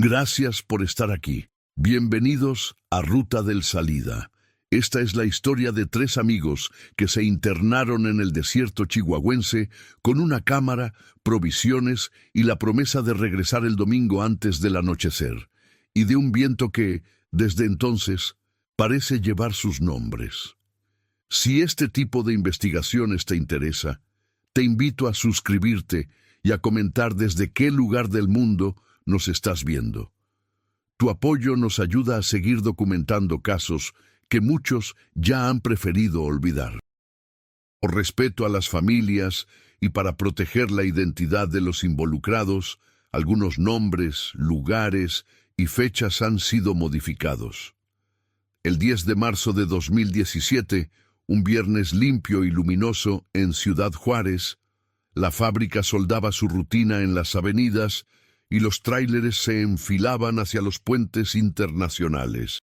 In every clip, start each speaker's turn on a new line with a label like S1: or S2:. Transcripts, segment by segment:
S1: Gracias por estar aquí. Bienvenidos a Ruta del Salida. Esta es la historia de tres amigos que se internaron en el desierto chihuahuense con una cámara, provisiones y la promesa de regresar el domingo antes del anochecer, y de un viento que, desde entonces, parece llevar sus nombres. Si este tipo de investigaciones te interesa, te invito a suscribirte y a comentar desde qué lugar del mundo nos estás viendo. Tu apoyo nos ayuda a seguir documentando casos que muchos ya han preferido olvidar. Por respeto a las familias y para proteger la identidad de los involucrados, algunos nombres, lugares y fechas han sido modificados. El 10 de marzo de 2017, un viernes limpio y luminoso en Ciudad Juárez, la fábrica soldaba su rutina en las avenidas y los tráileres se enfilaban hacia los puentes internacionales.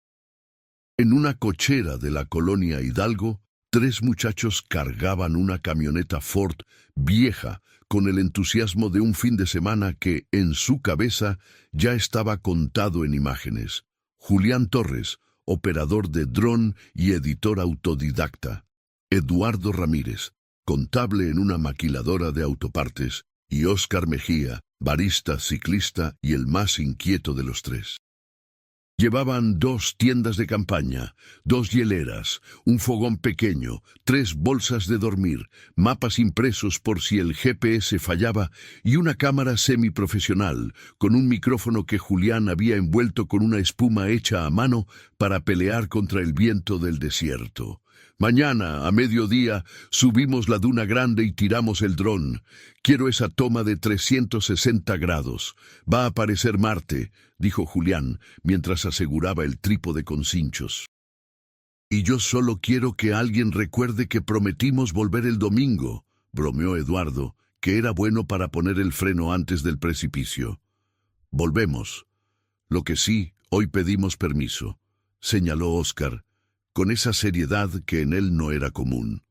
S1: En una cochera de la colonia Hidalgo, tres muchachos cargaban una camioneta Ford vieja con el entusiasmo de un fin de semana que, en su cabeza, ya estaba contado en imágenes. Julián Torres, operador de dron y editor autodidacta. Eduardo Ramírez, contable en una maquiladora de autopartes. Y Óscar Mejía, barista, ciclista y el más inquieto de los tres. Llevaban 2 tiendas de campaña, 2 hieleras, un fogón pequeño, 3 bolsas de dormir, mapas impresos por si el GPS fallaba y una cámara semiprofesional con un micrófono que Julián había envuelto con una espuma hecha a mano para pelear contra el viento del desierto. Mañana, a mediodía, subimos la duna grande y tiramos el dron. Quiero esa toma de 360 grados. Va a aparecer Marte, dijo Julián, mientras aseguraba el trípode con cinchos. Y yo solo quiero que alguien recuerde que prometimos volver el domingo, bromeó Eduardo, que era bueno para poner el freno antes del precipicio. Volvemos. Lo que sí, hoy pedimos permiso, señaló Óscar, con esa seriedad que en él no era común.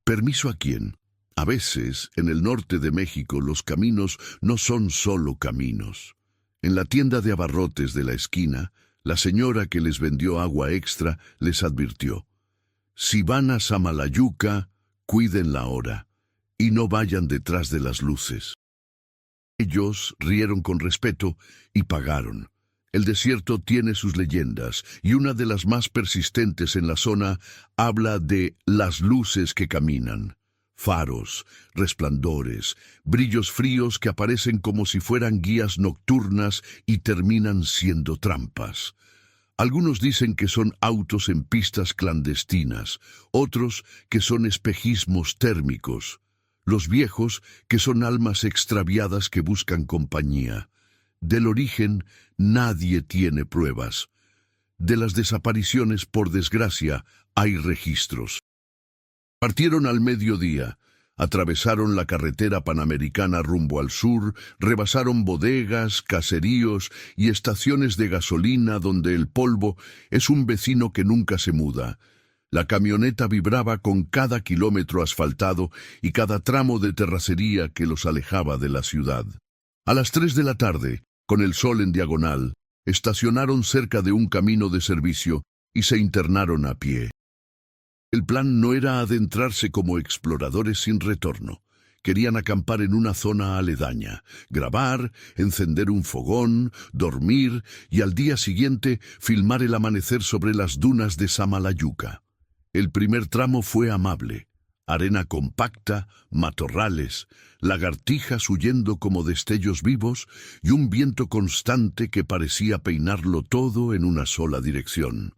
S1: ¿Permiso a quién? A veces, en el norte de México, los caminos no son solo caminos. En la tienda de abarrotes de la esquina, la señora que les vendió agua extra les advirtió: si van a Samalayuca, cuiden la hora, y no vayan detrás de las luces. Ellos rieron con respeto y pagaron. El desierto tiene sus leyendas, y una de las más persistentes en la zona habla de las luces que caminan. Faros, resplandores, brillos fríos que aparecen como si fueran guías nocturnas y terminan siendo trampas. Algunos dicen que son autos en pistas clandestinas, otros que son espejismos térmicos, los viejos que son almas extraviadas que buscan compañía. Del origen, nadie tiene pruebas. De las desapariciones, por desgracia, hay registros. Partieron al mediodía, atravesaron la carretera panamericana rumbo al sur, rebasaron bodegas, caseríos y estaciones de gasolina donde el polvo es un vecino que nunca se muda. La camioneta vibraba con cada kilómetro asfaltado y cada tramo de terracería que los alejaba de la ciudad. A las 3 de la tarde, con el sol en diagonal, estacionaron cerca de un camino de servicio y se internaron a pie. El plan no era adentrarse como exploradores sin retorno. Querían acampar en una zona aledaña, grabar, encender un fogón, dormir y al día siguiente filmar el amanecer sobre las dunas de Samalayuca. El primer tramo fue amable. Arena compacta, matorrales, lagartijas huyendo como destellos vivos y un viento constante que parecía peinarlo todo en una sola dirección.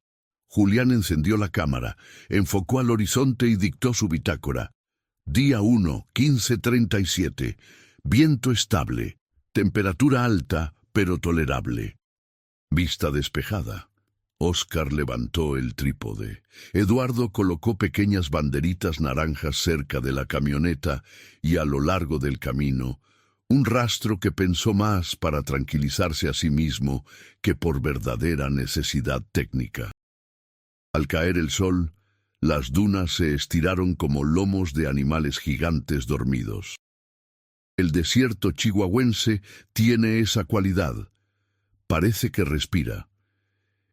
S1: Julián encendió la cámara, enfocó al horizonte y dictó su bitácora. Día 1, 15:37. Viento estable. Temperatura alta, pero tolerable. Vista despejada. Óscar levantó el trípode. Eduardo colocó pequeñas banderitas naranjas cerca de la camioneta y a lo largo del camino, un rastro que pensó más para tranquilizarse a sí mismo que por verdadera necesidad técnica. Al caer el sol, las dunas se estiraron como lomos de animales gigantes dormidos. El desierto chihuahuense tiene esa cualidad. parece que respira.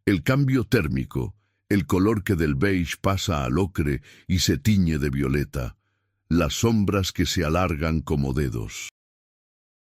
S1: El cambio térmico, el color que del beige pasa al ocre y se tiñe de violeta, las sombras que se alargan como dedos.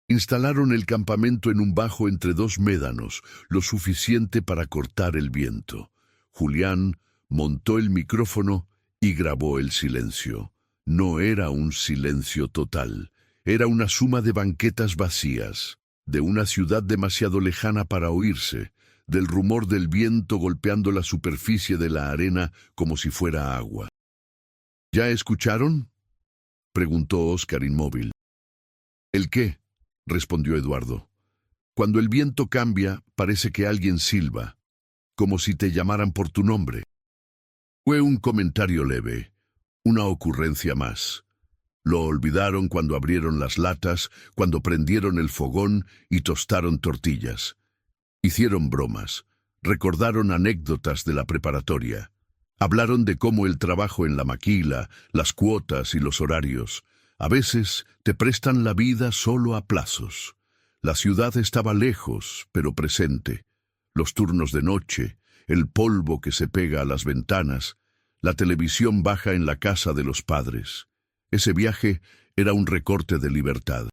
S1: Instalaron el campamento en un bajo entre dos médanos, lo suficiente para cortar el viento. Julián montó el micrófono y grabó el silencio. No era un silencio total, era una suma de banquetas vacías, de una ciudad demasiado lejana para oírse, del rumor del viento golpeando la superficie de la arena como si fuera agua. ¿Ya escucharon?, preguntó Óscar inmóvil. ¿El qué?, respondió Eduardo. Cuando el viento cambia, parece que alguien silba, como si te llamaran por tu nombre. Fue un comentario leve, una ocurrencia más. Lo olvidaron cuando abrieron las latas, cuando prendieron el fogón y tostaron tortillas. Hicieron bromas, recordaron anécdotas de la preparatoria. Hablaron de cómo el trabajo en la maquila, las cuotas y los horarios, a veces te prestan la vida solo a plazos. La ciudad estaba lejos, pero presente. Los turnos de noche, el polvo que se pega a las ventanas, la televisión baja en la casa de los padres. Ese viaje era un recorte de libertad.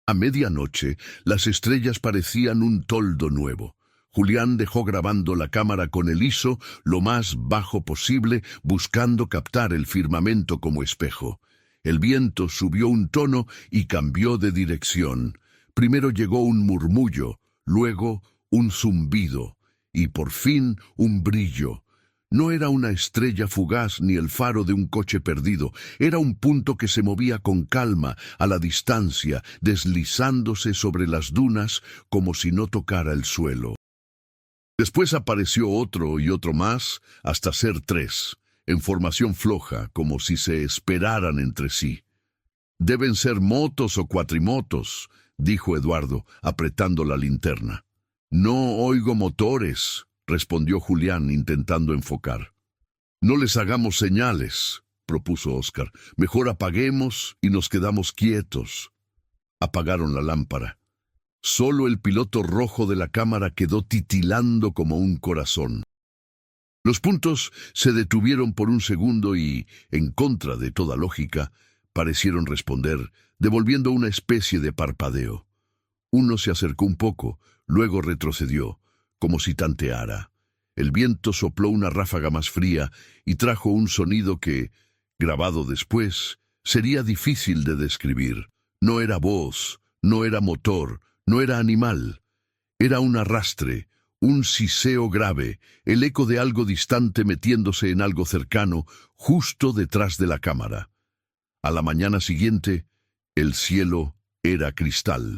S1: A medianoche, las estrellas parecían un toldo nuevo. Julián dejó grabando la cámara con el ISO lo más bajo posible, buscando captar el firmamento como espejo. El viento subió un tono y cambió de dirección. Primero llegó un murmullo, luego un zumbido, y por fin un brillo. No era una estrella fugaz ni el faro de un coche perdido, era un punto que se movía con calma, a la distancia, deslizándose sobre las dunas como si no tocara el suelo. Después apareció otro y otro más, hasta ser 3, en formación floja, como si se esperaran entre sí. «Deben ser motos o cuatrimotos», dijo Eduardo, apretando la linterna. «No oigo motores», respondió Julián, intentando enfocar. «No les hagamos señales», propuso Óscar. «Mejor apaguemos y nos quedamos quietos». Apagaron la lámpara. Solo el piloto rojo de la cámara quedó titilando como un corazón. Los puntos se detuvieron por un segundo y, en contra de toda lógica, parecieron responder, devolviendo una especie de parpadeo. Uno se acercó un poco, luego retrocedió, como si tanteara. El viento sopló una ráfaga más fría y trajo un sonido que, grabado después, sería difícil de describir. No era voz, no era motor, no era animal. Era un arrastre, un siseo grave, el eco de algo distante metiéndose en algo cercano, justo detrás de la cámara. A la mañana siguiente, el cielo era cristal.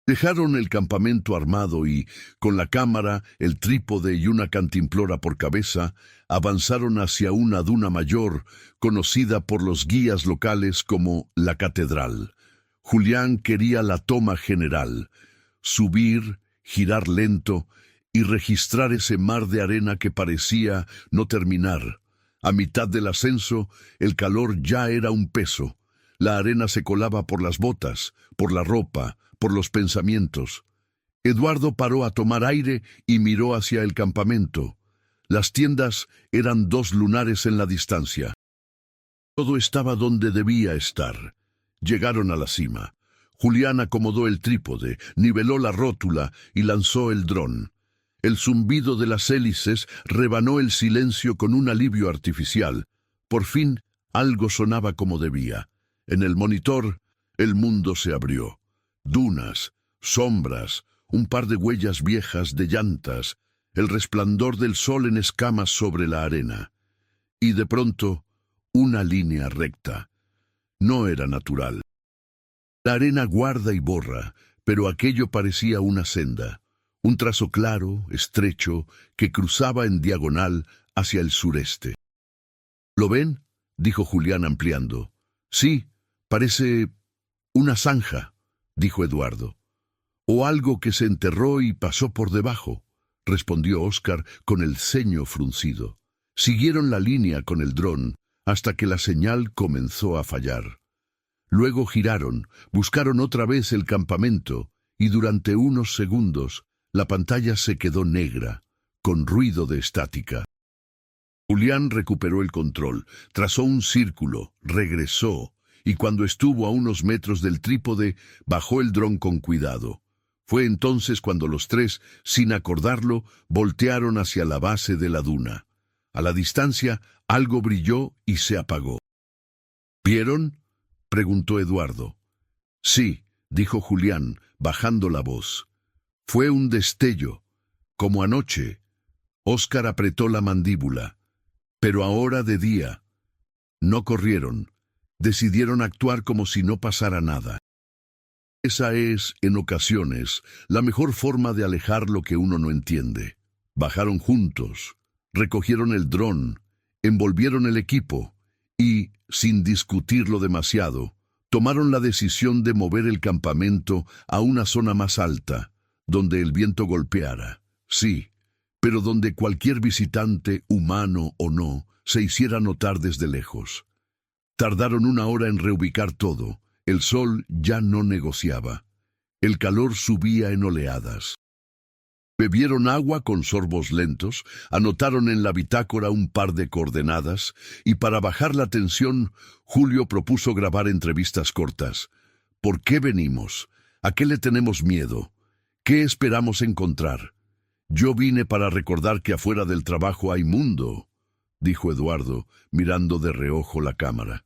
S1: Dejaron el campamento armado y, con la cámara, el trípode y una cantimplora por cabeza, avanzaron hacia una duna mayor, conocida por los guías locales como la Catedral. Julián quería la toma general, subir, girar lento y registrar ese mar de arena que parecía no terminar. A mitad del ascenso, el calor ya era un peso. La arena se colaba por las botas, por la ropa, por los pensamientos. Eduardo paró a tomar aire y miró hacia el campamento. Las tiendas eran 2 lunares en la distancia. Todo estaba donde debía estar. Llegaron a la cima. Julián acomodó el trípode, niveló la rótula y lanzó el dron. El zumbido de las hélices rebanó el silencio con un alivio artificial. Por fin, algo sonaba como debía. En el monitor, el mundo se abrió. Dunas, sombras, un par de huellas viejas de llantas, el resplandor del sol en escamas sobre la arena. Y de pronto, una línea recta. No era natural. La arena guarda y borra, pero aquello parecía una senda. Un trazo claro, estrecho, que cruzaba en diagonal hacia el sureste. ¿Lo ven?, dijo Julián ampliando. Sí, parece una zanja, dijo Eduardo. O algo que se enterró y pasó por debajo, respondió Óscar con el ceño fruncido. Siguieron la línea con el dron hasta que la señal comenzó a fallar. Luego giraron, buscaron otra vez el campamento y durante unos segundos La pantalla se quedó negra, con ruido de estática. Julián recuperó el control, trazó un círculo, regresó, y cuando estuvo a unos metros del trípode, bajó el dron con cuidado. Fue entonces cuando los tres, sin acordarlo, voltearon hacia la base de la duna. A la distancia, algo brilló y se apagó. ¿Vieron?, preguntó Eduardo. Sí, dijo Julián, bajando la voz. Fue un destello, como anoche. Óscar apretó la mandíbula. Pero ahora de día. No corrieron. Decidieron actuar como si no pasara nada. Esa es, en ocasiones, la mejor forma de alejar lo que uno no entiende. Bajaron juntos, recogieron el dron, envolvieron el equipo y, sin discutirlo demasiado, tomaron la decisión de mover el campamento a una zona más alta, donde el viento golpeara, sí, pero donde cualquier visitante, humano o no, se hiciera notar desde lejos. Tardaron 1 hora en reubicar todo. El sol ya no negociaba. El calor subía en oleadas. Bebieron agua con sorbos lentos, anotaron en la bitácora un par de coordenadas, y para bajar la tensión, Julio propuso grabar entrevistas cortas. ¿Por qué venimos? ¿A qué le tenemos miedo? ¿Qué esperamos encontrar? Yo vine para recordar que afuera del trabajo hay mundo, dijo Eduardo, mirando de reojo la cámara.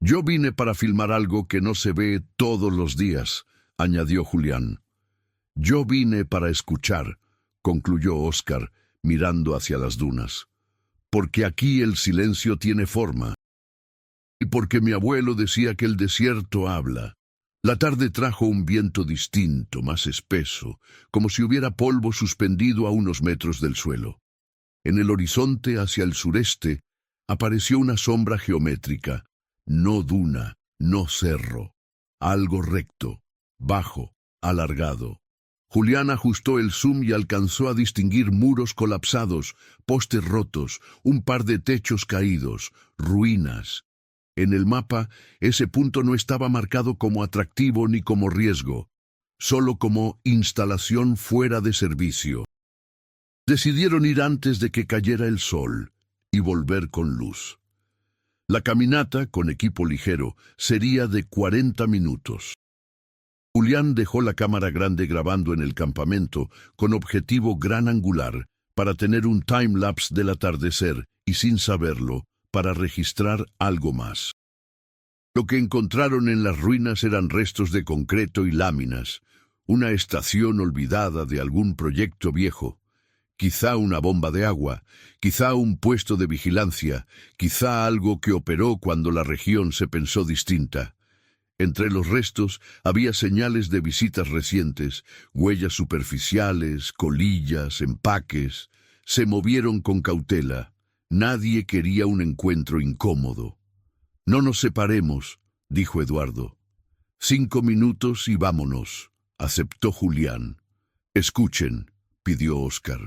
S1: Yo vine para filmar algo que no se ve todos los días, añadió Julián. Yo vine para escuchar, concluyó Óscar, mirando hacia las dunas. Porque aquí el silencio tiene forma. Y porque mi abuelo decía que el desierto habla. La tarde trajo un viento distinto, más espeso, como si hubiera polvo suspendido a unos metros del suelo. En el horizonte, hacia el sureste, apareció una sombra geométrica. No duna, no cerro, algo recto, bajo, alargado. Julián ajustó el zoom y alcanzó a distinguir muros colapsados, postes rotos, un par de techos caídos, ruinas. En el mapa, ese punto no estaba marcado como atractivo ni como riesgo, solo como instalación fuera de servicio. Decidieron ir antes de que cayera el sol y volver con luz. La caminata, con equipo ligero, sería de 40 minutos. Julián dejó la cámara grande grabando en el campamento con objetivo gran angular para tener un time-lapse del atardecer y, sin saberlo, para registrar algo más. Lo que encontraron en las ruinas eran restos de concreto y láminas, una estación olvidada de algún proyecto viejo. Quizá una bomba de agua, quizá un puesto de vigilancia, quizá algo que operó cuando la región se pensó distinta. Entre los restos había señales de visitas recientes, huellas superficiales, colillas, empaques. Se movieron con cautela. Nadie quería un encuentro incómodo. No nos separemos, dijo Eduardo. 5 minutos y vámonos, aceptó Julián. Escuchen, pidió Óscar.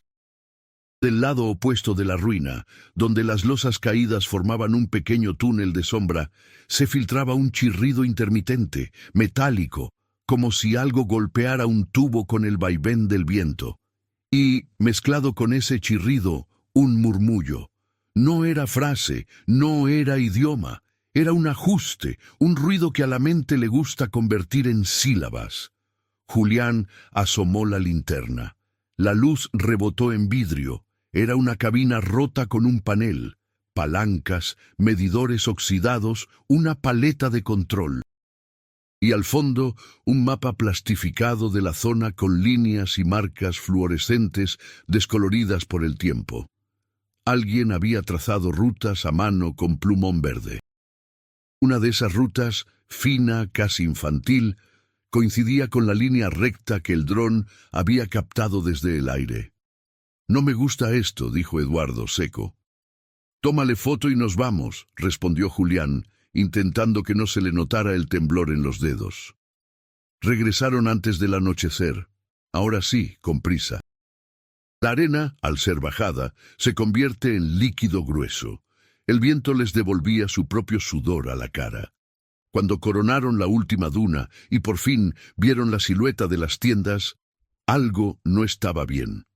S1: Del lado opuesto de la ruina, donde las losas caídas formaban un pequeño túnel de sombra, se filtraba un chirrido intermitente, metálico, como si algo golpeara un tubo con el vaivén del viento. Y, mezclado con ese chirrido, un murmullo. No era frase, no era idioma, era un ajuste, un ruido que a la mente le gusta convertir en sílabas. Julián asomó la linterna. La luz rebotó en vidrio. Era una cabina rota con un panel, palancas, medidores oxidados, una paleta de control. Y al fondo, un mapa plastificado de la zona con líneas y marcas fluorescentes descoloridas por el tiempo. Alguien había trazado rutas a mano con plumón verde. Una de esas rutas, fina, casi infantil, coincidía con la línea recta que el dron había captado desde el aire. No me gusta esto, dijo Eduardo, seco. Tómale foto y nos vamos, respondió Julián, intentando que no se le notara el temblor en los dedos. Regresaron antes del anochecer, ahora sí, con prisa. La arena, al ser bajada, se convierte en líquido grueso. El viento les devolvía su propio sudor a la cara. Cuando coronaron la última duna y por fin vieron la silueta de las tiendas, Algo no estaba bien.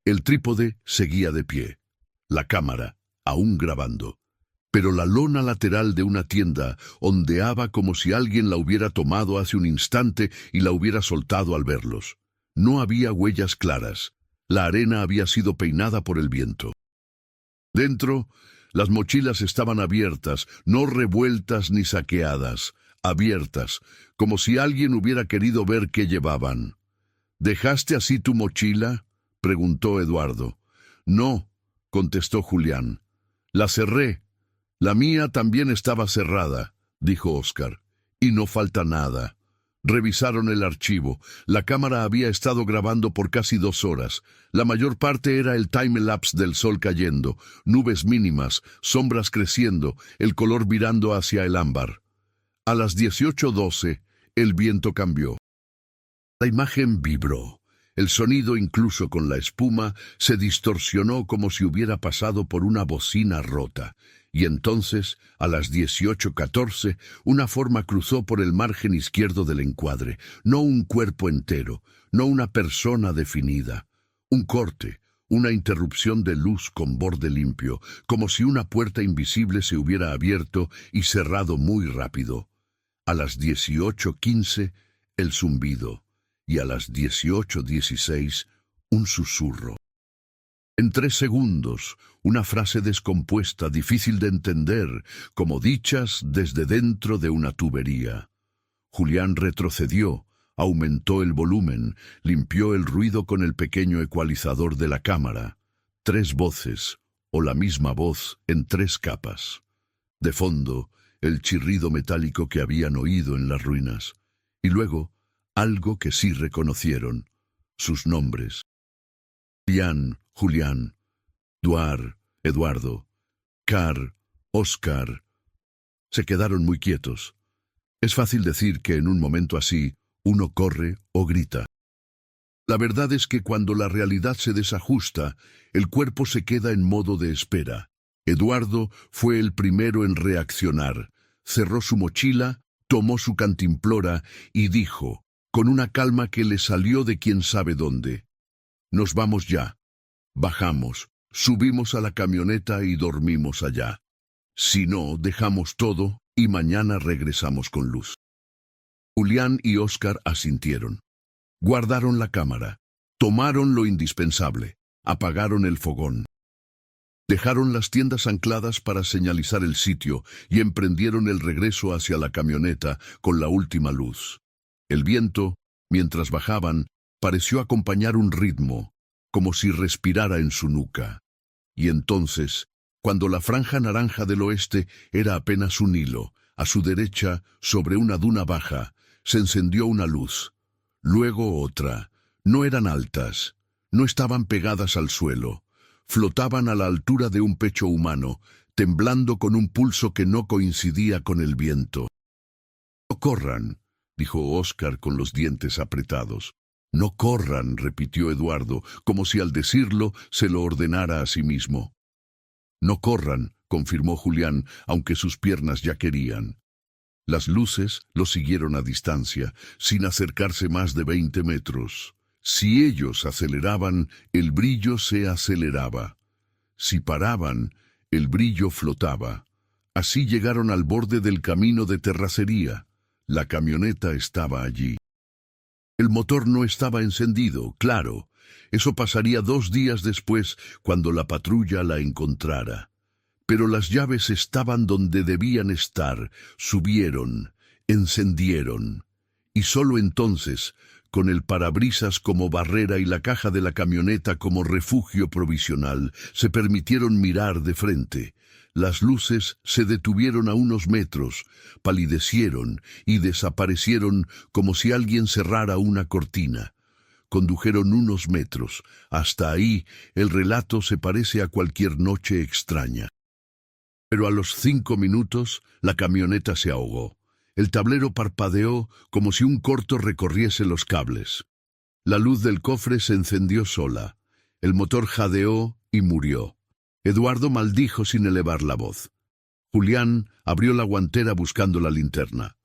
S1: El trípode seguía de pie, la cámara aún grabando, pero la lona lateral de una tienda ondeaba como si alguien la hubiera tomado hace un instante y la hubiera soltado al verlos. No había huellas claras. La arena había sido peinada por el viento. Dentro, las mochilas estaban abiertas, no revueltas ni saqueadas, abiertas, como si alguien hubiera querido ver qué llevaban. ¿Dejaste así tu mochila?, preguntó Eduardo. No, contestó Julián. La cerré. La mía también estaba cerrada, dijo Óscar. Y no falta nada. Revisaron el archivo. La cámara había estado grabando por casi 2 horas. La mayor parte era el time-lapse del sol cayendo, nubes mínimas, sombras creciendo, el color virando hacia el ámbar. A las 18:12, el viento cambió. La imagen vibró. El sonido, incluso con la espuma, se distorsionó como si hubiera pasado por una bocina rota. Y entonces, a las 18:14, una forma cruzó por el margen izquierdo del encuadre. No un cuerpo entero, no una persona definida. Un corte, una interrupción de luz con borde limpio, como si una puerta invisible se hubiera abierto y cerrado muy rápido. A las 18:15, el zumbido. Y a las 18:16, un susurro. En 3 segundos, una frase descompuesta, difícil de entender, como dichas desde dentro de una tubería. Julián retrocedió, aumentó el volumen, limpió el ruido con el pequeño ecualizador de la cámara. 3 voces, o la misma voz, en 3 capas. De fondo, el chirrido metálico que habían oído en las ruinas. Y luego, algo que sí reconocieron, sus nombres. Julián, Duar, Eduardo, Car, Óscar. Se quedaron muy quietos. Es fácil decir que en un momento así, uno corre o grita. La verdad es que cuando la realidad se desajusta, el cuerpo se queda en modo de espera. Eduardo fue el primero en reaccionar. Cerró su mochila, tomó su cantimplora y dijo, con una calma que le salió de quién sabe dónde: «Nos vamos ya». Bajamos, subimos a la camioneta y dormimos allá. Si no, dejamos todo y mañana regresamos con luz. Julián y Óscar asintieron. Guardaron la cámara, tomaron lo indispensable, apagaron el fogón. Dejaron las tiendas ancladas para señalizar el sitio y emprendieron el regreso hacia la camioneta con la última luz. El viento, mientras bajaban, pareció acompañar un ritmo, como si respirara en su nuca. Y entonces, cuando la franja naranja del oeste era apenas un hilo, a su derecha, sobre una duna baja, se encendió una luz. Luego otra. No eran altas, no estaban pegadas al suelo. Flotaban a la altura de un pecho humano, temblando con un pulso que no coincidía con el viento. «No corran», dijo Óscar con los dientes apretados. «No corran», repitió Eduardo, como si al decirlo se lo ordenara a sí mismo. «No corran», confirmó Julián, aunque sus piernas ya querían. Las luces lo siguieron a distancia, sin acercarse más de 20 metros. Si ellos aceleraban, el brillo se aceleraba. Si paraban, el brillo flotaba. Así llegaron al borde del camino de terracería. La camioneta estaba allí. El motor no estaba encendido, claro. Eso pasaría 2 días después, cuando la patrulla la encontrara. Pero las llaves estaban donde debían estar, subieron, encendieron. Y solo entonces, con el parabrisas como barrera y la caja de la camioneta como refugio provisional, se permitieron mirar de frente. Las luces se detuvieron a unos metros, palidecieron y desaparecieron como si alguien cerrara una cortina. Condujeron unos metros. Hasta ahí el relato se parece a cualquier noche extraña. Pero a los 5 minutos la camioneta se ahogó. El tablero parpadeó como si un corto recorriese los cables. La luz del cofre se encendió sola. El motor jadeó y murió. Eduardo maldijo sin elevar la voz. Julián abrió la guantera buscando la linterna.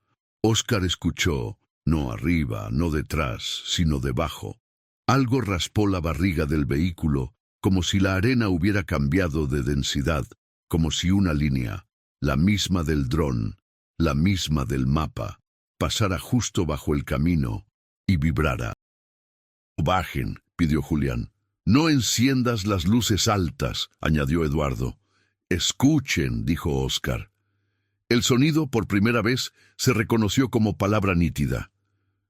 S1: Óscar escuchó, no arriba, no detrás, sino debajo. Algo raspó la barriga del vehículo, como si la arena hubiera cambiado de densidad, como si una línea, la misma del dron, la misma del mapa, pasara justo bajo el camino y vibrara. «Bajen», pidió Julián. «No enciendas las luces altas», añadió Eduardo. «Escuchen», dijo Óscar. El sonido, por primera vez, se reconoció como palabra nítida.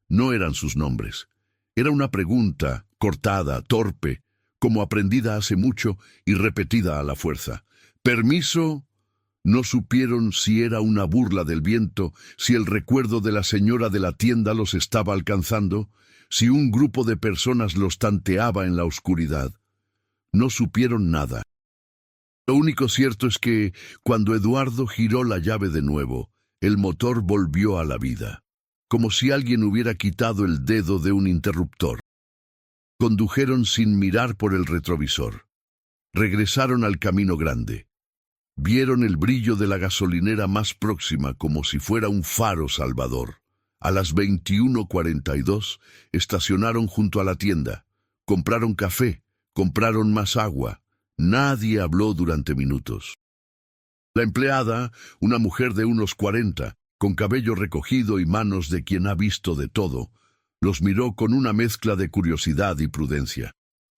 S1: No eran sus nombres. Era una pregunta, cortada, torpe, como aprendida hace mucho y repetida a la fuerza. «¿Permiso?» No supieron si era una burla del viento, si el recuerdo de la señora de la tienda los estaba alcanzando, si un grupo de personas los tanteaba en la oscuridad. No supieron nada. Lo único cierto es que, cuando Eduardo giró la llave de nuevo, el motor volvió a la vida, como si alguien hubiera quitado el dedo de un interruptor. Condujeron sin mirar por el retrovisor. Regresaron al camino grande. Vieron el brillo de la gasolinera más próxima como si fuera un faro salvador. A las 21:42 estacionaron junto a la tienda. Compraron café, compraron más agua. Nadie habló durante minutos. La empleada, una mujer de unos 40, con cabello recogido y manos de quien ha visto de todo, los miró con una mezcla de curiosidad y prudencia.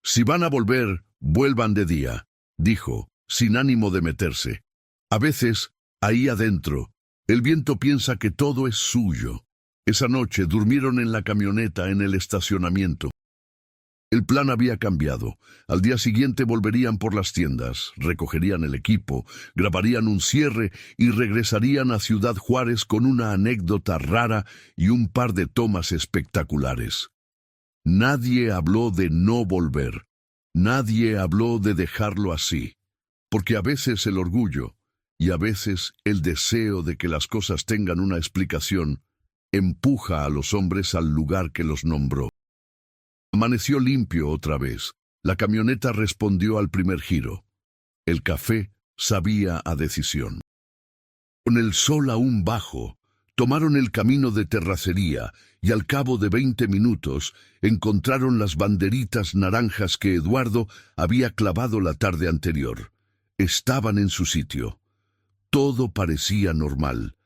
S1: «Si van a volver, vuelvan de día», dijo, sin ánimo de meterse. «A veces, ahí adentro, el viento piensa que todo es suyo». Esa noche durmieron en la camioneta en el estacionamiento. El plan había cambiado. Al día siguiente volverían por las tiendas, recogerían el equipo, grabarían un cierre y regresarían a Ciudad Juárez con una anécdota rara y un par de tomas espectaculares. Nadie habló de no volver. Nadie habló de dejarlo así. Porque a veces el orgullo y a veces el deseo de que las cosas tengan una explicación empuja a los hombres al lugar que los nombró. Amaneció limpio otra vez. La camioneta respondió al primer giro. El café sabía a decisión. Con el sol aún bajo, tomaron el camino de terracería y al cabo de 20 minutos encontraron las banderitas naranjas que Eduardo había clavado la tarde anterior. Estaban en su sitio. Todo parecía normal,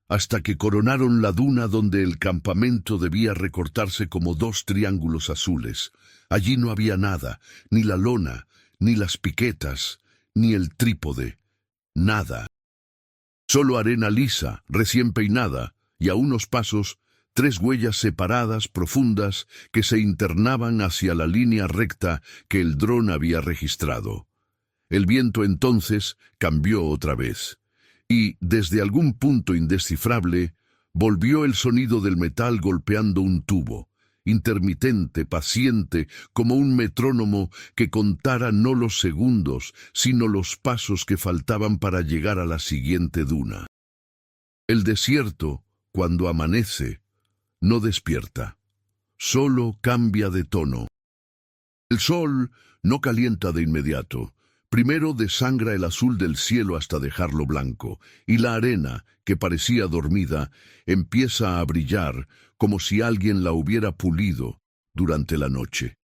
S1: hasta que coronaron la duna donde el campamento debía recortarse como dos triángulos azules. Allí no había nada, ni la lona, ni las piquetas, ni el trípode, nada. Solo arena lisa, recién peinada, y a unos pasos, 3 huellas separadas, profundas, que se internaban hacia la línea recta que el dron había registrado. El viento entonces cambió otra vez, y, desde algún punto indescifrable, volvió el sonido del metal golpeando un tubo, intermitente, paciente, como un metrónomo que contara no los segundos, sino los pasos que faltaban para llegar a la siguiente duna. El desierto, cuando amanece, no despierta, solo cambia de tono. El sol no calienta de inmediato. Primero desangra el azul del cielo hasta dejarlo blanco, y la arena, que parecía dormida, empieza a brillar como si alguien la hubiera pulido durante la noche.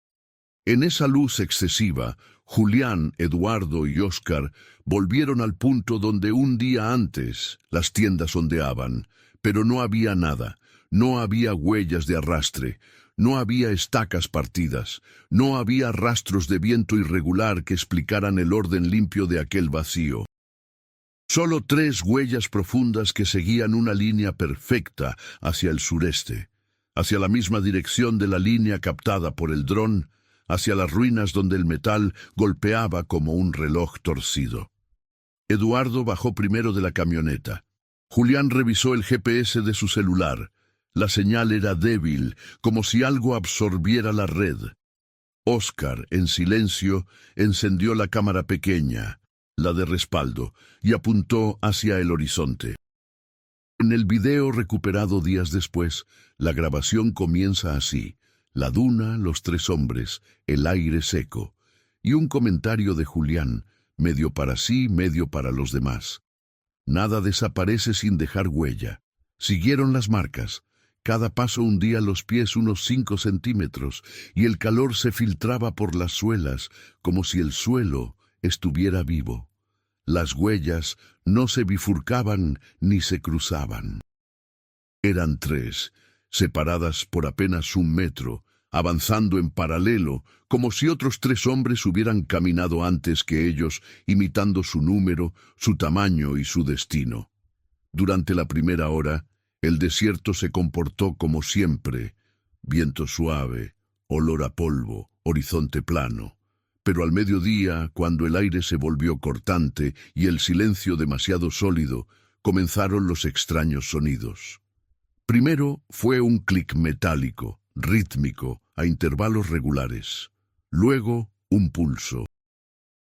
S1: En esa luz excesiva, Julián, Eduardo y Óscar volvieron al punto donde un día antes las tiendas ondeaban, pero no había nada, no había huellas de arrastre, no había estacas partidas, no había rastros de viento irregular que explicaran el orden limpio de aquel vacío. Solo 3 huellas profundas que seguían una línea perfecta hacia el sureste, hacia la misma dirección de la línea captada por el dron, hacia las ruinas donde el metal golpeaba como un reloj torcido. Eduardo bajó primero de la camioneta. Julián revisó el GPS de su celular. La señal era débil, como si algo absorbiera la red. Óscar, en silencio, encendió la cámara pequeña, la de respaldo, y apuntó hacia el horizonte. En el video recuperado días después, la grabación comienza así: la duna, los 3 hombres, el aire seco, y un comentario de Julián, medio para sí, medio para los demás. Nada desaparece sin dejar huella. Siguieron las marcas. Cada paso hundía los pies unos 5 centímetros, y el calor se filtraba por las suelas, como si el suelo estuviera vivo. Las huellas no se bifurcaban ni se cruzaban. Eran 3, separadas por apenas 1 metro, avanzando en paralelo, como si otros 3 hombres hubieran caminado antes que ellos, imitando su número, su tamaño y su destino. Durante la primera hora, el desierto se comportó como siempre: viento suave, olor a polvo, horizonte plano. Pero al mediodía, cuando el aire se volvió cortante y el silencio demasiado sólido, comenzaron los extraños sonidos. Primero fue un clic metálico, rítmico, a intervalos regulares. Luego, un pulso.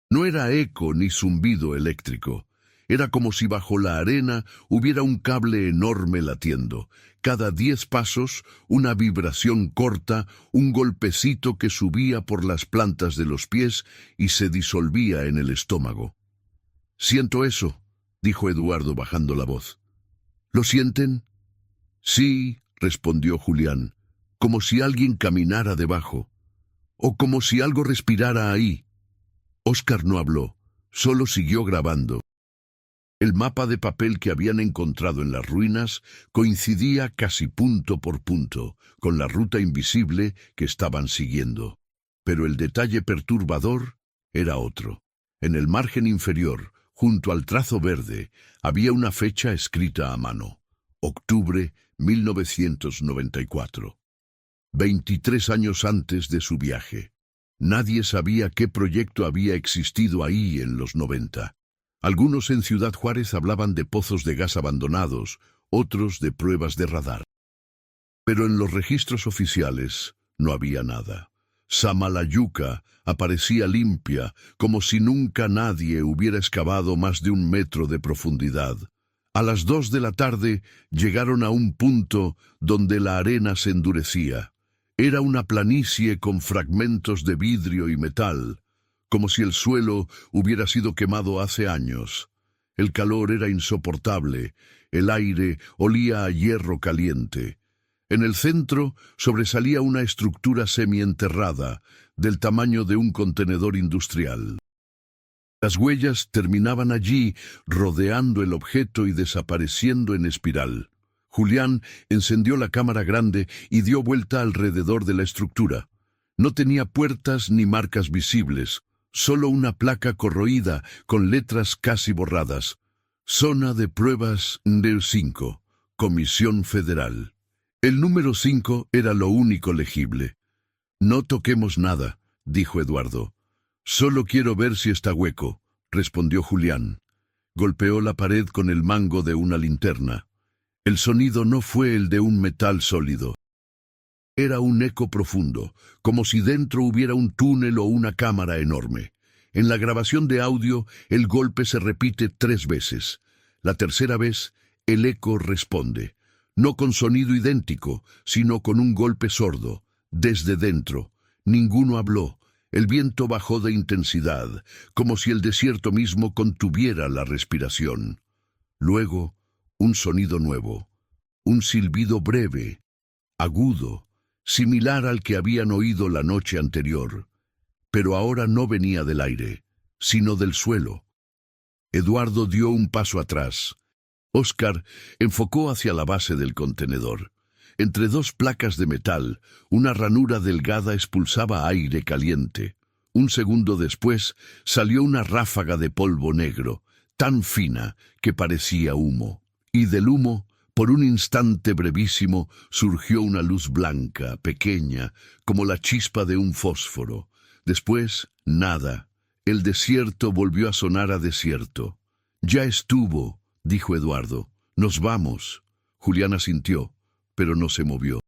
S1: No era eco ni zumbido eléctrico. Era como si bajo la arena hubiera un cable enorme latiendo. Cada 10 pasos, una vibración corta, un golpecito que subía por las plantas de los pies y se disolvía en el estómago. «Siento eso», dijo Eduardo bajando la voz. «¿Lo sienten?» «Sí», respondió Julián, «como si alguien caminara debajo, o como si algo respirara ahí». Óscar no habló, solo siguió grabando. El mapa de papel que habían encontrado en las ruinas coincidía casi punto por punto con la ruta invisible que estaban siguiendo. Pero el detalle perturbador era otro. En el margen inferior, junto al trazo verde, había una fecha escrita a mano: octubre 1994. 23 años antes de su viaje. Nadie sabía qué proyecto había existido ahí en los 90. Algunos en Ciudad Juárez hablaban de pozos de gas abandonados, otros de pruebas de radar. Pero en los registros oficiales no había nada. Samalayuca aparecía limpia, como si nunca nadie hubiera excavado más de 1 metro de profundidad. A las 2 de la tarde llegaron a un punto donde la arena se endurecía. Era una planicie con fragmentos de vidrio y metal, como si el suelo hubiera sido quemado hace años. El calor era insoportable, el aire olía a hierro caliente. En el centro sobresalía una estructura semienterrada, del tamaño de un contenedor industrial. Las huellas terminaban allí, rodeando el objeto y desapareciendo en espiral. Julián encendió la cámara grande y dio vuelta alrededor de la estructura. No tenía puertas ni marcas visibles, solo una placa corroída con letras casi borradas. Zona de pruebas del 5, Comisión Federal. El número 5 era lo único legible. «No toquemos nada», dijo Eduardo. «Solo quiero ver si está hueco», respondió Julián. Golpeó la pared con el mango de una linterna. El sonido no fue el de un metal sólido. Era un eco profundo, como si dentro hubiera un túnel o una cámara enorme. En la grabación de audio, el golpe se repite 3 veces. La tercera vez, el eco responde, no con sonido idéntico, sino con un golpe sordo, desde dentro. Ninguno habló. El viento bajó de intensidad, como si el desierto mismo contuviera la respiración. Luego, un sonido nuevo, un silbido breve, agudo, similar al que habían oído la noche anterior, pero ahora no venía del aire, sino del suelo. Eduardo dio un paso atrás. Óscar enfocó hacia la base del contenedor. Entre 2 placas de metal, una ranura delgada expulsaba aire caliente. Un segundo después, salió una ráfaga de polvo negro, tan fina que parecía humo. Y del humo, por un instante brevísimo, surgió una luz blanca, pequeña, como la chispa de un fósforo. Después, nada. El desierto volvió a sonar a desierto. «Ya estuvo», dijo Eduardo. «Nos vamos». Julián asintió, pero no se movió.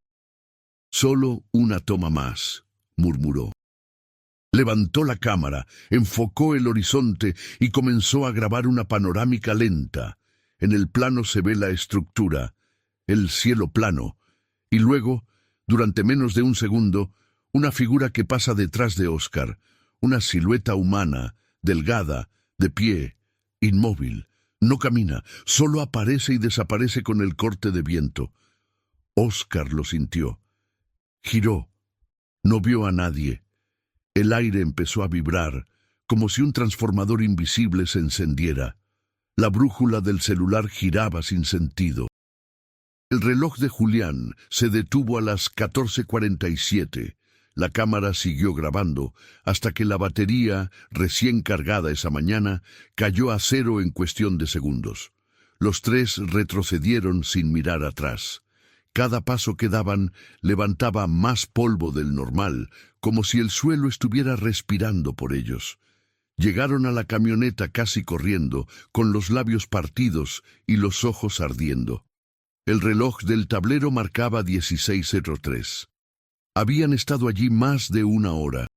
S1: «Solo una toma más», murmuró. Levantó la cámara, enfocó el horizonte y comenzó a grabar una panorámica lenta. En el plano se ve la estructura, el cielo plano, y luego, durante menos de un segundo, una figura que pasa detrás de Óscar, una silueta humana, delgada, de pie, inmóvil. No camina, solo aparece y desaparece con el corte de viento. Óscar lo sintió. Giró. No vio a nadie. El aire empezó a vibrar, como si un transformador invisible se encendiera. La brújula del celular giraba sin sentido. El reloj de Julián se detuvo a las 14:47. La cámara siguió grabando hasta que la batería, recién cargada esa mañana, cayó a cero en cuestión de segundos. Los tres retrocedieron sin mirar atrás. Cada paso que daban levantaba más polvo del normal, como si el suelo estuviera respirando por ellos. Llegaron a la camioneta casi corriendo, con los labios partidos y los ojos ardiendo. El reloj del tablero marcaba 16:03. Habían estado allí más de una hora.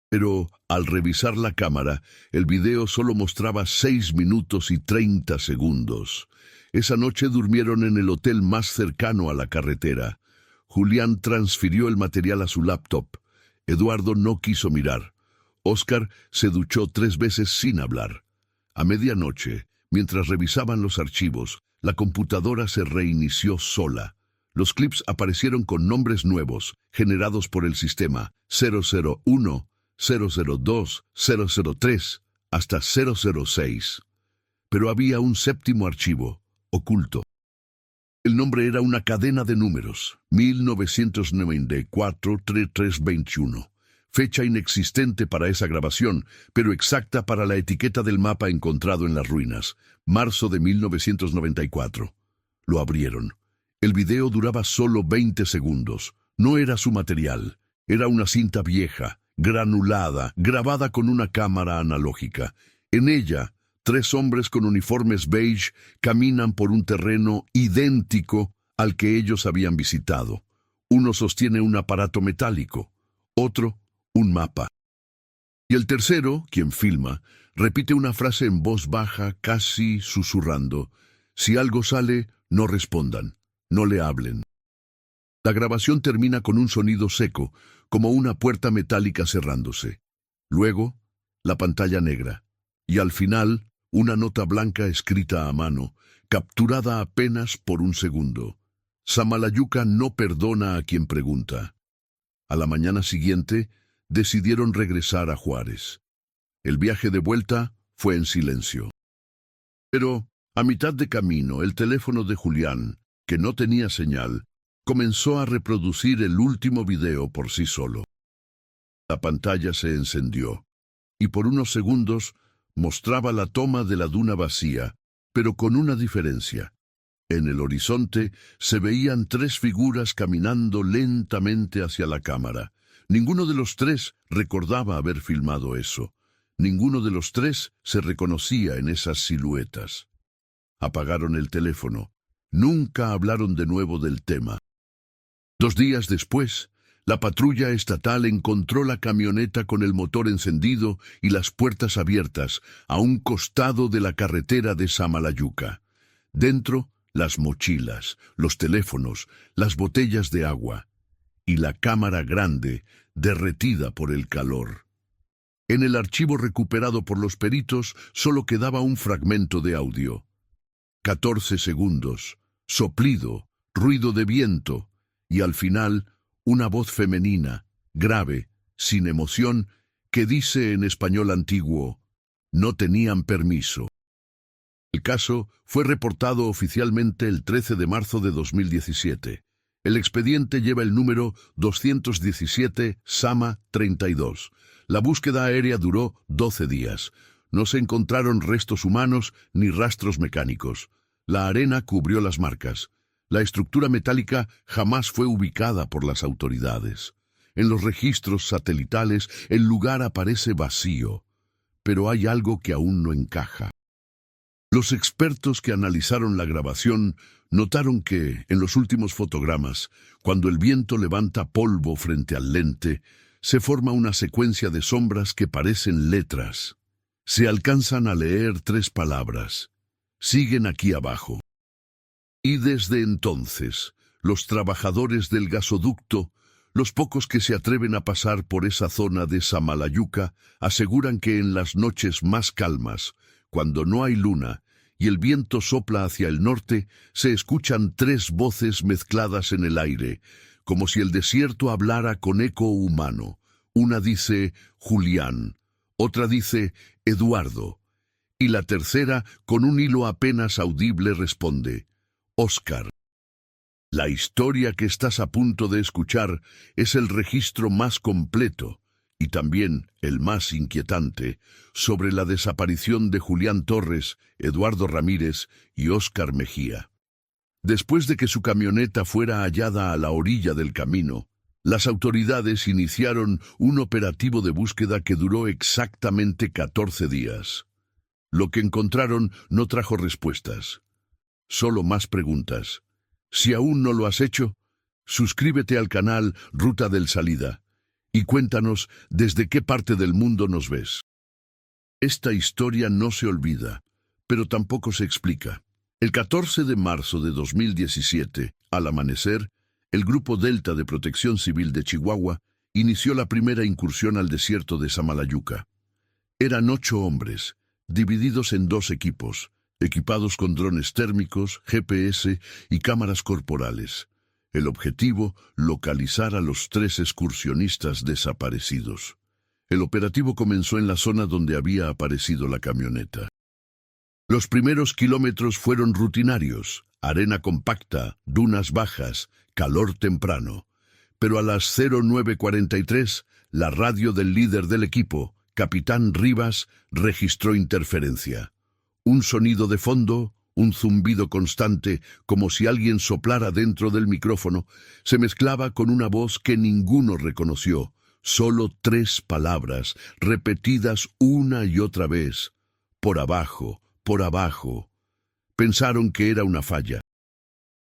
S1: Pero, al revisar la cámara, el video solo mostraba 6 minutos y 30 segundos. Esa noche durmieron en el hotel más cercano a la carretera. Julián transfirió el material a su laptop. Eduardo no quiso mirar. Óscar se duchó 3 veces sin hablar. A medianoche, mientras revisaban los archivos, la computadora se reinició sola. Los clips aparecieron con nombres nuevos, generados por el sistema 001, 002, 003, hasta 006. Pero había un séptimo archivo, oculto. El nombre era una cadena de números, 1994-3321. Fecha inexistente para esa grabación, pero exacta para la etiqueta del mapa encontrado en las ruinas, marzo de 1994. Lo abrieron. El video duraba solo 20 segundos. No era su material. Era una cinta vieja, granulada, grabada con una cámara analógica. En ella, 3 hombres con uniformes beige caminan por un terreno idéntico al que ellos habían visitado. Uno sostiene un aparato metálico, otro un mapa. Y el tercero, quien filma, repite una frase en voz baja, casi susurrando. Si algo sale, no respondan, no le hablen. La grabación termina con un sonido seco, como una puerta metálica cerrándose. Luego, la pantalla negra. Y al final, una nota blanca escrita a mano, capturada apenas por un segundo. Samalayuca no perdona a quien pregunta. A la mañana siguiente, decidieron regresar a Juárez. El viaje de vuelta fue en silencio. Pero, a mitad de camino, el teléfono de Julián, que no tenía señal, comenzó a reproducir el último video por sí solo. La pantalla se encendió, y por unos segundos mostraba la toma de la duna vacía, pero con una diferencia. En el horizonte se veían 3 figuras caminando lentamente hacia la cámara. Ninguno de los 3 recordaba haber filmado eso. Ninguno de los 3 se reconocía en esas siluetas. Apagaron el teléfono. Nunca hablaron de nuevo del tema. 2 días después, la patrulla estatal encontró la camioneta con el motor encendido y las puertas abiertas a un costado de la carretera de Samalayuca. Dentro, las mochilas, los teléfonos, las botellas de agua y la cámara grande, derretida por el calor. En el archivo recuperado por los peritos solo quedaba un fragmento de audio. 14 segundos, soplido, ruido de viento, y al final, una voz femenina, grave, sin emoción, que dice en español antiguo, no tenían permiso. El caso fue reportado oficialmente el 13 de marzo de 2017. El expediente lleva el número 217 Sama 32. La búsqueda aérea duró 12 días. No se encontraron restos humanos ni rastros mecánicos. La arena cubrió las marcas. La estructura metálica jamás fue ubicada por las autoridades. En los registros satelitales el lugar aparece vacío, pero hay algo que aún no encaja. Los expertos que analizaron la grabación notaron que, en los últimos fotogramas, cuando el viento levanta polvo frente al lente, se forma una secuencia de sombras que parecen letras. Se alcanzan a leer 3 palabras. Siguen aquí abajo. Y desde entonces, los trabajadores del gasoducto, los pocos que se atreven a pasar por esa zona de Samalayuca, aseguran que en las noches más calmas, cuando no hay luna y el viento sopla hacia el norte, se escuchan tres voces mezcladas en el aire, como si el desierto hablara con eco humano. Una dice Julián, otra dice Eduardo, y la tercera, con un hilo apenas audible, responde Óscar. La historia que estás a punto de escuchar es el registro más completo, y también el más inquietante, sobre la desaparición de Julián Torres, Eduardo Ramírez y Óscar Mejía. Después de que su camioneta fuera hallada a la orilla del camino, las autoridades iniciaron un operativo de búsqueda que duró exactamente 14 días. Lo que encontraron no trajo respuestas, solo más preguntas. Si aún no lo has hecho, suscríbete al canal Ruta del Salida y cuéntanos desde qué parte del mundo nos ves. Esta historia no se olvida, pero tampoco se explica. El 14 de marzo de 2017, al amanecer, el Grupo Delta de Protección Civil de Chihuahua inició la primera incursión al desierto de Samalayuca. Eran 8 hombres, divididos en 2 equipos, equipados con drones térmicos, GPS y cámaras corporales. El objetivo, localizar a los 3 excursionistas desaparecidos. El operativo comenzó en la zona donde había aparecido la camioneta. Los primeros kilómetros fueron rutinarios, arena compacta, dunas bajas, calor temprano. Pero a las 09:43, la radio del líder del equipo, Capitán Rivas, registró interferencia. Un sonido de fondo, un zumbido constante, como si alguien soplara dentro del micrófono, se mezclaba con una voz que ninguno reconoció. Solo 3 palabras, repetidas una y otra vez. Por abajo, por abajo. Pensaron que era una falla.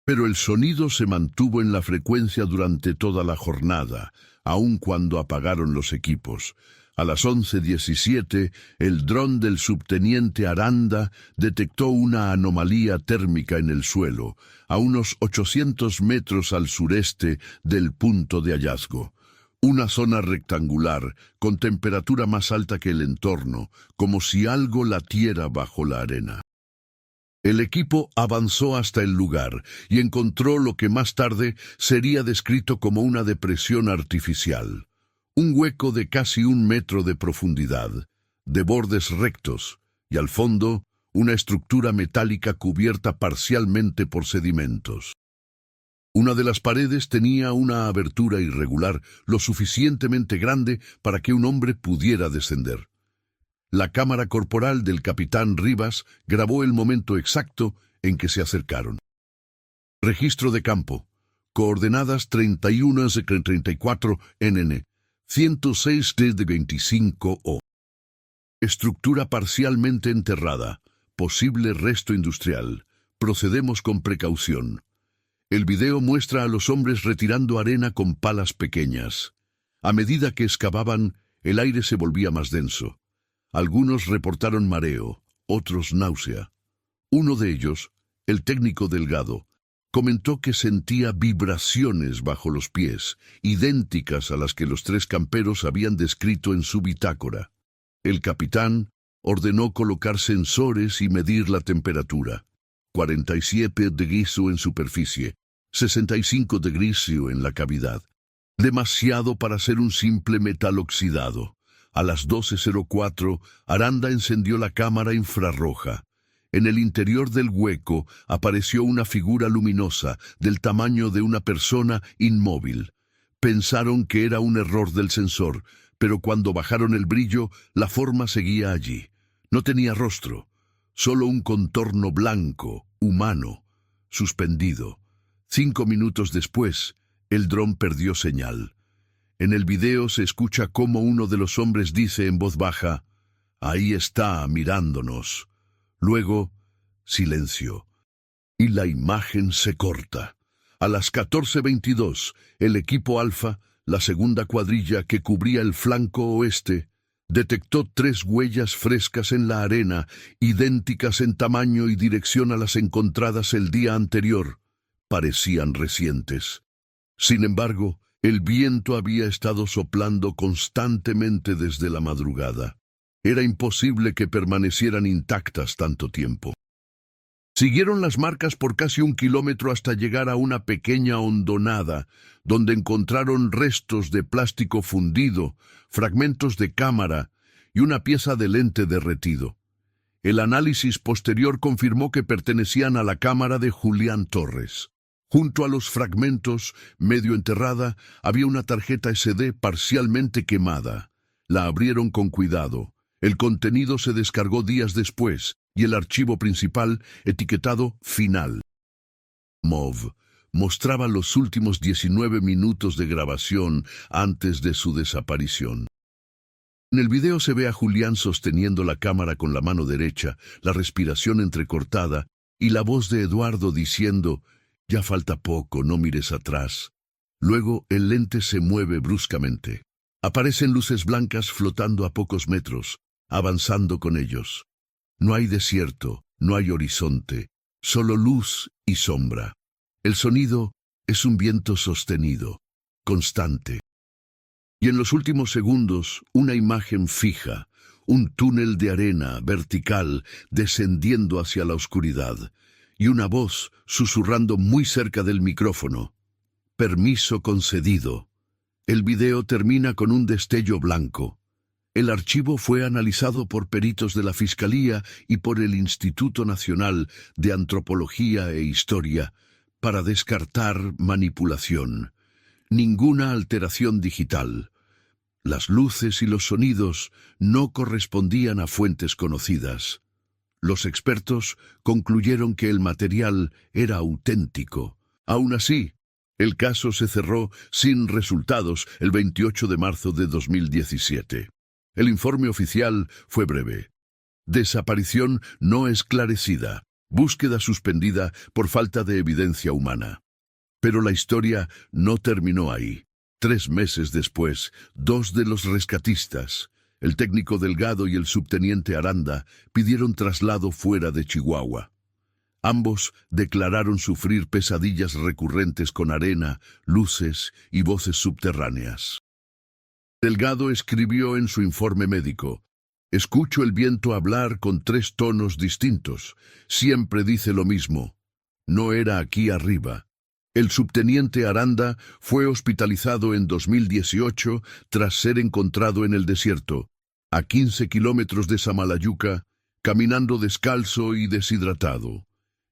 S1: Pero el sonido se mantuvo en la frecuencia durante toda la jornada, aun cuando apagaron los equipos. A las 11:17, el dron del subteniente Aranda detectó una anomalía térmica en el suelo, a unos 800 metros al sureste del punto de hallazgo. Una zona rectangular, con temperatura más alta que el entorno, como si algo latiera bajo la arena. El equipo avanzó hasta el lugar y encontró lo que más tarde sería descrito como una depresión artificial. Un hueco de casi 1 metro de profundidad, de bordes rectos, y al fondo, una estructura metálica cubierta parcialmente por sedimentos. Una de las paredes tenía una abertura irregular, lo suficientemente grande para que un hombre pudiera descender. La cámara corporal del capitán Rivas grabó el momento exacto en que se acercaron. Registro de campo. Coordenadas 31-34 NN. 106-25 O. Estructura parcialmente enterrada. Posible resto industrial. Procedemos con precaución. El video muestra a los hombres retirando arena con palas pequeñas. A medida que excavaban, el aire se volvía más denso. Algunos reportaron mareo, otros náusea. Uno de ellos, el técnico Delgado, comentó que sentía vibraciones bajo los pies, idénticas a las que los 3 camperos habían descrito en su bitácora. El capitán ordenó colocar sensores y medir la temperatura. 47 degrees en superficie, 65 degrees en la cavidad. Demasiado para ser un simple metal oxidado. A las 12:04, Aranda encendió la cámara infrarroja. En el interior del hueco apareció una figura luminosa del tamaño de una persona inmóvil. Pensaron que era un error del sensor, pero cuando bajaron el brillo, la forma seguía allí. No tenía rostro, solo un contorno blanco, humano, suspendido. 5 minutos después, el dron perdió señal. En el video se escucha cómo uno de los hombres dice en voz baja, «Ahí está, mirándonos». Luego, silencio. Y la imagen se corta. A las 14:22, el equipo Alfa, la segunda cuadrilla que cubría el flanco oeste, detectó 3 huellas frescas en la arena, idénticas en tamaño y dirección a las encontradas el día anterior. Parecían recientes. Sin embargo, el viento había estado soplando constantemente desde la madrugada. Era imposible que permanecieran intactas tanto tiempo. Siguieron las marcas por casi 1 kilómetro hasta llegar a una pequeña hondonada, donde encontraron restos de plástico fundido, fragmentos de cámara y una pieza de lente derretido. El análisis posterior confirmó que pertenecían a la cámara de Julián Torres. Junto a los fragmentos, medio enterrada, había una tarjeta SD parcialmente quemada. La abrieron con cuidado. El contenido se descargó días después y el archivo principal, etiquetado Final MOV, mostraba los últimos 19 minutos de grabación antes de su desaparición. En el video se ve a Julián sosteniendo la cámara con la mano derecha, la respiración entrecortada y la voz de Eduardo diciendo: «Ya falta poco, no mires atrás». Luego el lente se mueve bruscamente. Aparecen luces blancas flotando a pocos metros, avanzando con ellos. No hay desierto, no hay horizonte, solo luz y sombra. El sonido es un viento sostenido, constante. Y en los últimos segundos, una imagen fija, un túnel de arena vertical descendiendo hacia la oscuridad, y una voz susurrando muy cerca del micrófono: «Permiso concedido». El video termina con un destello blanco. El archivo fue analizado por peritos de la Fiscalía y por el Instituto Nacional de Antropología e Historia para descartar manipulación. Ninguna alteración digital. Las luces y los sonidos no correspondían a fuentes conocidas. Los expertos concluyeron que el material era auténtico. Aún así, el caso se cerró sin resultados el 28 de marzo de 2017. El informe oficial fue breve. Desaparición no esclarecida. Búsqueda suspendida por falta de evidencia humana. Pero la historia no terminó ahí. 3 meses después, 2 de los rescatistas, el técnico Delgado y el subteniente Aranda, pidieron traslado fuera de Chihuahua. Ambos declararon sufrir pesadillas recurrentes con arena, luces y voces subterráneas. Delgado escribió en su informe médico: «Escucho el viento hablar con 3 tonos distintos. Siempre dice lo mismo. No era aquí arriba». El subteniente Aranda fue hospitalizado en 2018 tras ser encontrado en el desierto, a 15 kilómetros de Samalayuca, caminando descalzo y deshidratado.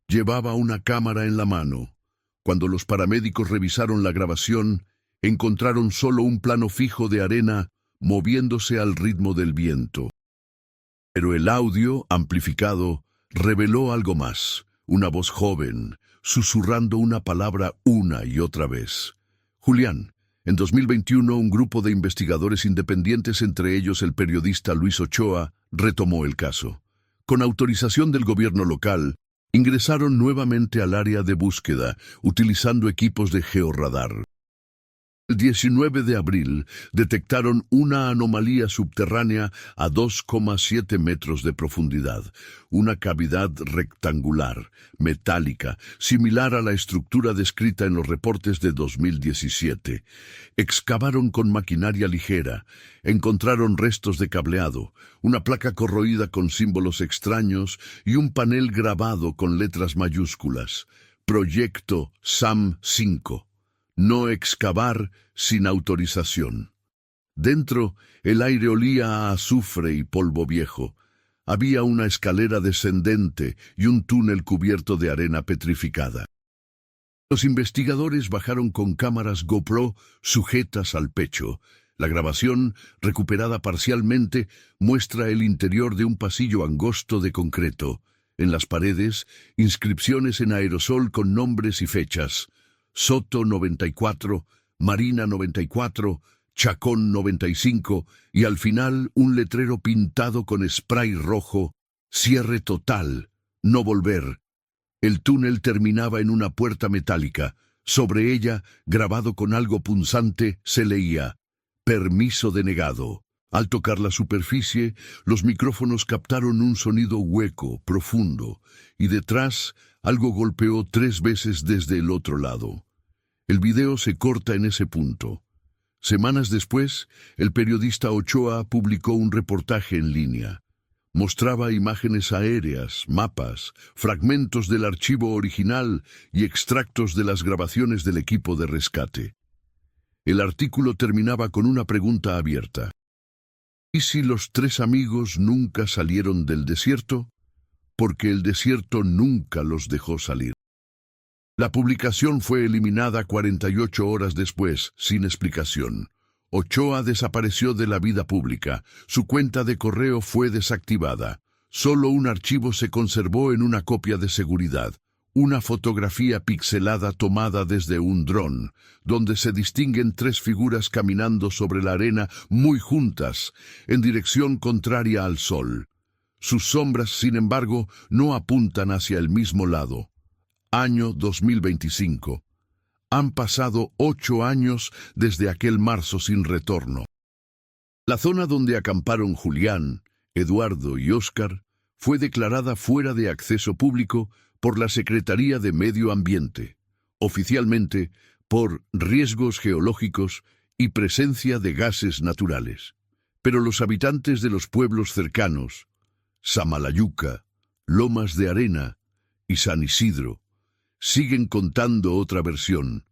S1: Llevaba una cámara en la mano. Cuando los paramédicos revisaron la grabación, encontraron solo un plano fijo de arena moviéndose al ritmo del viento. Pero el audio, amplificado, reveló algo más. Una voz joven, susurrando una palabra una y otra vez. Julián. En 2021, un grupo de investigadores independientes, entre ellos el periodista Luis Ochoa, retomó el caso. Con autorización del gobierno local, ingresaron nuevamente al área de búsqueda, utilizando equipos de georradar. El 19 de abril detectaron una anomalía subterránea a 2,7 metros de profundidad, una cavidad rectangular, metálica, similar a la estructura descrita en los reportes de 2017. Excavaron con maquinaria ligera, encontraron restos de cableado, una placa corroída con símbolos extraños y un panel grabado con letras mayúsculas. Proyecto SAM 5. No excavar sin autorización. Dentro, el aire olía a azufre y polvo viejo. Había una escalera descendente y un túnel cubierto de arena petrificada. Los investigadores bajaron con cámaras GoPro sujetas al pecho. La grabación, recuperada parcialmente, muestra el interior de un pasillo angosto de concreto. En las paredes, inscripciones en aerosol con nombres y fechas. Soto 94, Marina 94, Chacón 95 y al final un letrero pintado con spray rojo: cierre total, no volver. El túnel terminaba en una puerta metálica. Sobre ella, grabado con algo punzante, se leía: permiso denegado. Al tocar la superficie, los micrófonos captaron un sonido hueco, profundo, y detrás algo golpeó 3 veces desde el otro lado. El video se corta en ese punto. Semanas después, el periodista Ochoa publicó un reportaje en línea. Mostraba imágenes aéreas, mapas, fragmentos del archivo original y extractos de las grabaciones del equipo de rescate. El artículo terminaba con una pregunta abierta. ¿Y si los tres amigos nunca salieron del desierto? Porque el desierto nunca los dejó salir. La publicación fue eliminada 48 horas después, sin explicación. Ochoa desapareció de la vida pública, su cuenta de correo fue desactivada. Solo un archivo se conservó en una copia de seguridad, una fotografía pixelada tomada desde un dron, donde se distinguen tres figuras caminando sobre la arena muy juntas, en dirección contraria al sol. Sus sombras, sin embargo, no apuntan hacia el mismo lado. Año 2025. Han pasado 8 años desde aquel marzo sin retorno. La zona donde acamparon Julián, Eduardo y Óscar fue declarada fuera de acceso público por la Secretaría de Medio Ambiente, oficialmente por riesgos geológicos y presencia de gases naturales. Pero los habitantes de los pueblos cercanos, Samalayuca, Lomas de Arena y San Isidro, siguen contando otra versión.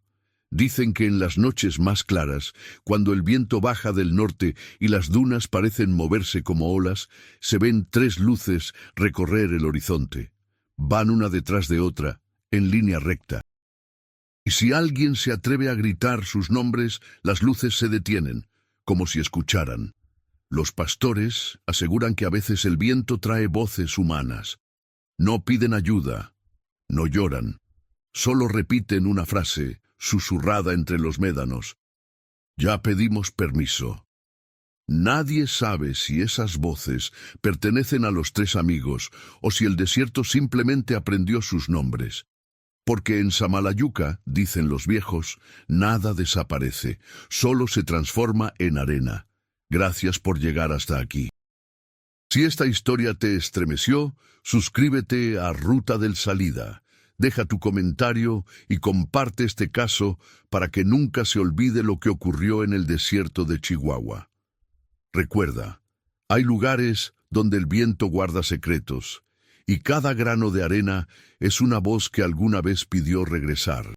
S1: Dicen que en las noches más claras, cuando el viento baja del norte y las dunas parecen moverse como olas, se ven tres luces recorrer el horizonte. Van una detrás de otra, en línea recta. Y si alguien se atreve a gritar sus nombres, las luces se detienen, como si escucharan. Los pastores aseguran que a veces el viento trae voces humanas. No piden ayuda, no lloran. Solo repiten una frase, susurrada entre los médanos. Ya pedimos permiso. Nadie sabe si esas voces pertenecen a los tres amigos o si el desierto simplemente aprendió sus nombres. Porque en Samalayuca, dicen los viejos, nada desaparece, solo se transforma en arena. Gracias por llegar hasta aquí. Si esta historia te estremeció, suscríbete a Ruta del Salida. Deja tu comentario y comparte este caso para que nunca se olvide lo que ocurrió en el desierto de Chihuahua. Recuerda, hay lugares donde el viento guarda secretos, y cada grano de arena es una voz que alguna vez pidió regresar.